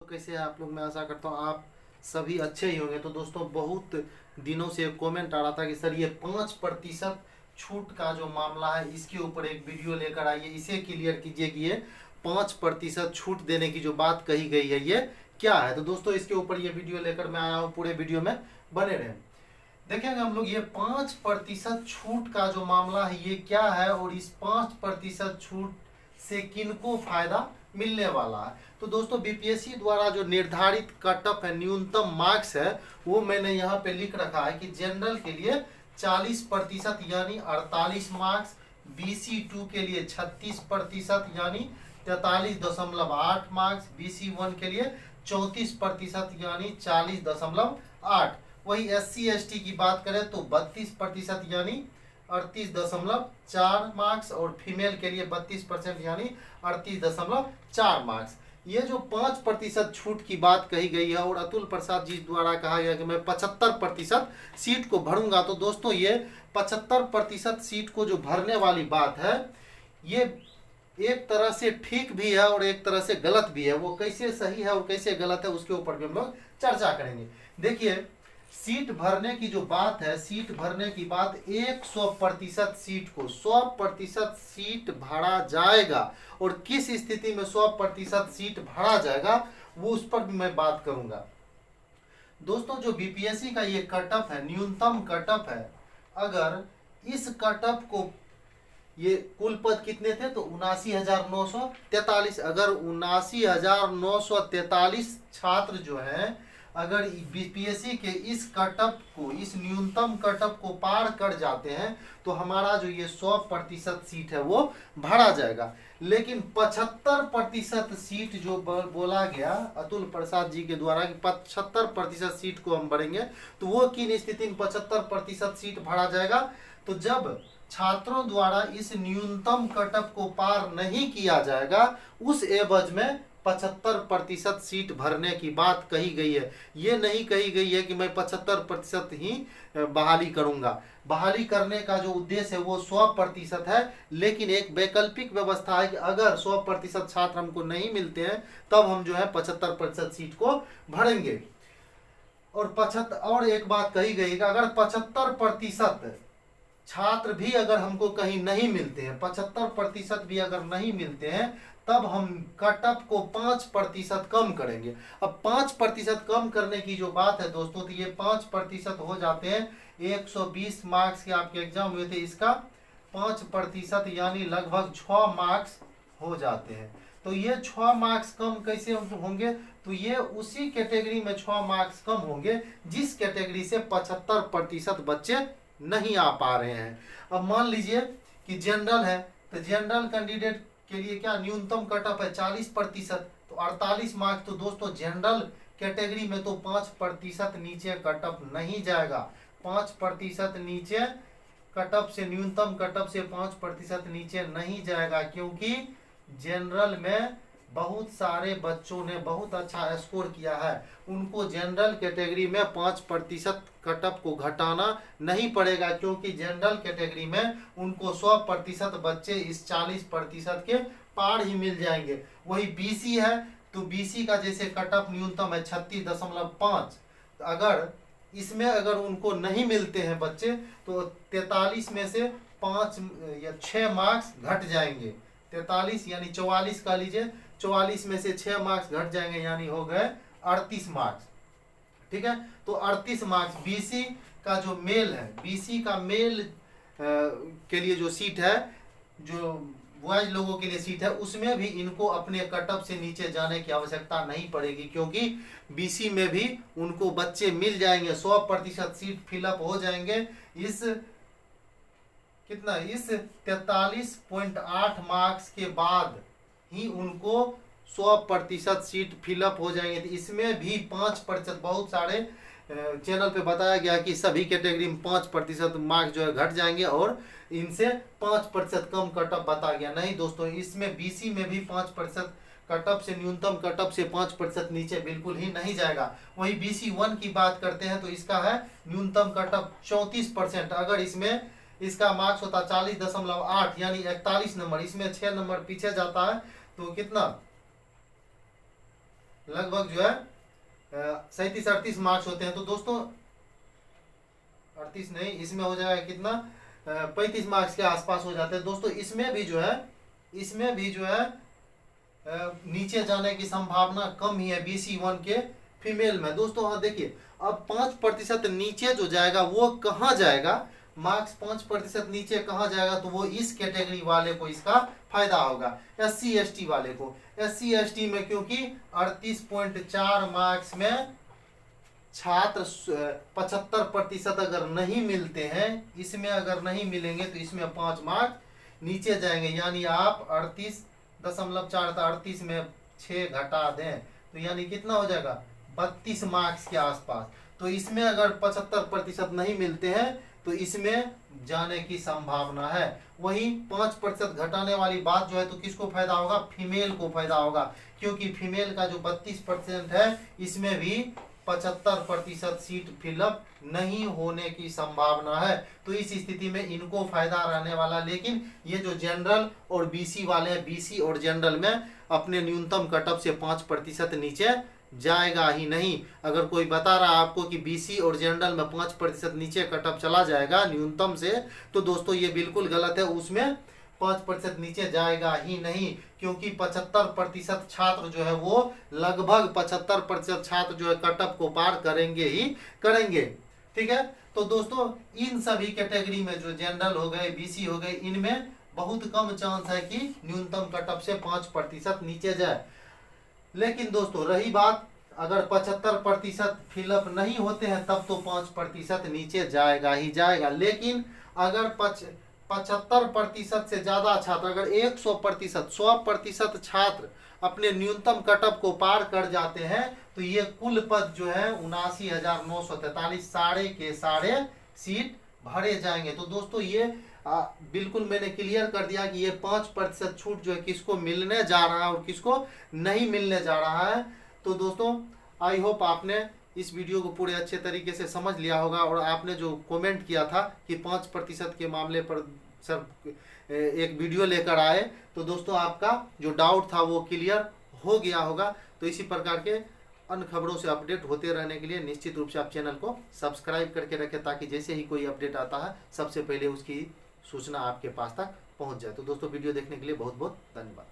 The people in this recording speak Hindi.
कैसे हैं आप लोग। मैं आशा करता हूँ आप सभी अच्छे ही होंगे। तो दोस्तों, बहुत दिनों से कमेंट आ रहा था कि सर ये 5% छूट का जो मामला है इसके ऊपर एक वीडियो लेकर आइए, इसे क्लियर कीजिए कि ये 5% छूट देने की जो बात कही गई है ये क्या है। तो दोस्तों, इसके ऊपर ये वीडियो लेकर मैं आया हूँ, पूरे वीडियो में बने रहें। देखेंगे हम लोग ये 5% छूट का जो मामला है ये क्या है और इस 5% छूट से किनको फायदा मिलने वाला है। तो दोस्तों, बीपीएससी द्वारा जो निर्धारित कट ऑफ है, न्यूनतम मार्क्स है, वो मैंने यहाँ पे लिख रखा है कि जनरल के लिए 40% यानी 48 मार्क्स, BC2 के लिए 36% यानी 43.8 मार्क्स, BC1 के लिए 34% यानी 40.8। वही SC ST की बात करें तो 32% यानी 38.4 मार्क्स और फीमेल के लिए 32% यानी 38.4 मार्क्स। ये जो 5% छूट की बात कही गई है और अतुल प्रसाद जी द्वारा कहा गया कि मैं 75% सीट को भरूंगा, तो दोस्तों ये 75% सीट को जो भरने वाली बात है ये एक तरह से ठीक भी है और एक तरह से गलत भी है। वो कैसे सही है और कैसे गलत है उसके ऊपर भी हम लोग चर्चा करेंगे। देखिए, सीट भरने की जो बात है, सीट भरने की बात 100% सीट को 100% सीट भरा जाएगा। और किस स्थिति में 100% सीट भरा जाएगा वो उस पर भी मैं बात करूंगा। दोस्तों, जो बीपीएससी का ये कटअप है, न्यूनतम कटअप है, अगर इस कटअप को, ये कुल पद कितने थे तो 79,943, अगर 79,943 छात्र जो हैं अगर बीपीएससी के इस कटअप को, इस न्यूनतम कटअप को पार कर जाते हैं तो हमारा जो ये 100% सीट है वो भरा जाएगा। लेकिन 75% सीट जो बोला गया अतुल प्रसाद जी के द्वारा कि 75% सीट को हम भरेंगे, तो वो किन स्थिति में 75% सीट भरा जाएगा, तो जब छात्रों द्वारा इस न्यूनतम कटअप को पार नहीं किया जाएगा, उस एवज में 75% सीट भरने की बात कही गई है। ये नहीं कही गई है कि मैं 75% ही बहाली करूंगा। बहाली करने का जो उद्देश्य है वो 100% है, लेकिन एक वैकल्पिक व्यवस्था है कि अगर 100% छात्र हमको नहीं मिलते हैं तब हम जो है 75% सीट को भरेंगे। और एक बात कही गई कि अगर 75% छात्र भी अगर हमको कहीं नहीं मिलते हैं, 75% भी अगर नहीं मिलते हैं, तब हम कटअप को 5% कम करेंगे। अब 5% कम करने की जो बात है दोस्तों, तो ये 5% हो जाते हैं 120 मार्क्स के आपके एग्जाम हुए थे, इसका 5% यानी लगभग 6 मार्क्स हो जाते हैं। तो ये 6 मार्क्स कम कैसे होंगे, तो ये उसी कैटेगरी में 6 मार्क्स कम होंगे जिस कैटेगरी से 75% बच्चे नहीं आ पा रहे हैं। अब मान लीजिए कि जनरल है, तो जनरल कैंडिडेट के लिए क्या न्यूनतम कटअप है 40%, तो 48 मार्क्स। तो दोस्तों, जनरल कैटेगरी में तो 5% नीचे कटअप नहीं जाएगा। 5% नीचे कटअप से, न्यूनतम कटअप से 5% नीचे नहीं जाएगा, क्योंकि जनरल में बहुत सारे बच्चों ने बहुत अच्छा स्कोर किया है। उनको जनरल कैटेगरी में 5% कटअप को घटाना नहीं पड़ेगा, क्योंकि जनरल कैटेगरी में उनको 100% बच्चे इस 40% के पार ही मिल जाएंगे। वही बीसी है, तो बीसी का जैसे कटअप न्यूनतम है 36.5, अगर इसमें अगर उनको नहीं मिलते हैं बच्चे तो 43 में से 5 या 6 मार्क्स घट जाएंगे। 43 यानी 44 का लीजिए, 44 में से 6 मार्क्स घट जाएंगे यानी हो गए 38 मार्क्स। ठीक है, तो 38 मार्क्स बीसी का जो मेल है, बीसी का मेल के लिए जो सीट है, जो बॉयज लोगों के लिए सीट है, उसमें भी इनको अपने कटअप से नीचे जाने की आवश्यकता नहीं पड़ेगी, क्योंकि बीसी में भी उनको बच्चे मिल जाएंगे। 100% सीट फिलअप हो जाएंगे इस 43.8 मार्क्स के बाद ही उनको 100% सीट फिलअप हो जाएंगे। तो इसमें भी 5%, बहुत सारे चैनल पे बताया गया कि सभी कैटेगरी में 5% मार्क्स जो है घट जाएंगे और इनसे 5% कम कटअप बता गया। नहीं दोस्तों, इसमें बीसी में भी 5% कटअप से, न्यूनतम कटअप से 5% नीचे बिल्कुल ही नहीं जाएगा। वही BC1 की बात करते हैं तो इसका है न्यूनतम कटअप 34%। अगर इसमें इसका मार्क्स होता 40.8 यानी 41 नंबर, इसमें 6 नंबर पीछे जाता है तो कितना लगभग जो है 37-38 मार्क्स होते हैं। तो दोस्तों 38 नहीं, इसमें हो जाएगा कितना, 35 मार्क्स के आसपास हो जाते हैं दोस्तों। इसमें भी जो है नीचे जाने की संभावना कम ही है BC1 के फीमेल में दोस्तों। हाँ देखिए, अब 5% नीचे जो जाएगा वो कहाँ जाएगा, मार्क्स 5% नीचे कहाँ जाएगा, तो वो इस कैटेगरी वाले को इसका फायदा होगा, SC/ST वाले को। SC/ST में क्योंकि 38.4 मार्क्स में छात्र 75% अगर नहीं मिलते हैं, इसमें अगर नहीं मिलेंगे तो इसमें 5 मार्क्स नीचे जाएंगे। यानी आप 38.4 था, 38 में 6 घटा दें तो यानी कितना हो जाएगा, 32 मार्क्स के आसपास। तो इसमें अगर 75% नहीं मिलते हैं तो इसमें जाने की संभावना है। वही 5% घटाने वाली बात जो है तो किसको फायदा होगा, फीमेल को फायदा होगा, क्योंकि फीमेल का जो 32% है इसमें भी 75% सीट फिलअप नहीं होने की संभावना है। तो इस स्थिति में इनको फायदा रहने वाला। लेकिन ये जो जनरल और BC वाले हैं, BC और जनरल में अपने न्यूनतम कटअप से 5% नीचे जाएगा ही नहीं। अगर कोई बता रहा है आपको कि BC और जनरल में 5% नीचे कटअप चला जाएगा न्यूनतम से, तो दोस्तों ये बिल्कुल गलत है। उसमें 5% नीचे जाएगा ही नहीं, क्योंकि 75% छात्र जो है वो लगभग 75% छात्र जो है कटअप को पार करेंगे ही करेंगे। ठीक है, तो दोस्तों इन सभी कैटेगरी में जो जनरल हो गए, BC हो गए, इनमें बहुत कम चांस है कि न्यूनतम कटअप से 5% नीचे जाए। लेकिन दोस्तों रही बात, अगर 75% फिलअप नहीं होते हैं तब तो 5% नीचे जाएगा ही जाएगा। लेकिन अगर 75% से ज्यादा छात्र, अगर 100% छात्र अपने न्यूनतम कटअप को पार कर जाते हैं तो ये कुल पद जो है 79,943 साढ़े के साढ़े सीट भरे जाएंगे। तो दोस्तों ये बिल्कुल मैंने क्लियर कर दिया कि ये 5% छूट जो है किसको मिलने जा रहा है और किसको नहीं मिलने जा रहा है। तो दोस्तों आई होप आपने इस वीडियो को पूरे अच्छे तरीके से समझ लिया होगा। और आपने जो कमेंट किया था कि 5% के मामले पर सर एक वीडियो लेकर आए, तो दोस्तों आपका जो डाउट था वो क्लियर हो गया होगा। तो इसी प्रकार के अन्य खबरों से अपडेट होते रहने के लिए निश्चित रूप से आप चैनल को सब्सक्राइब करके रखें, ताकि जैसे ही कोई अपडेट आता है सबसे पहले उसकी सूचना आपके पास तक पहुंच जाए। तो दोस्तों वीडियो देखने के लिए बहुत बहुत धन्यवाद।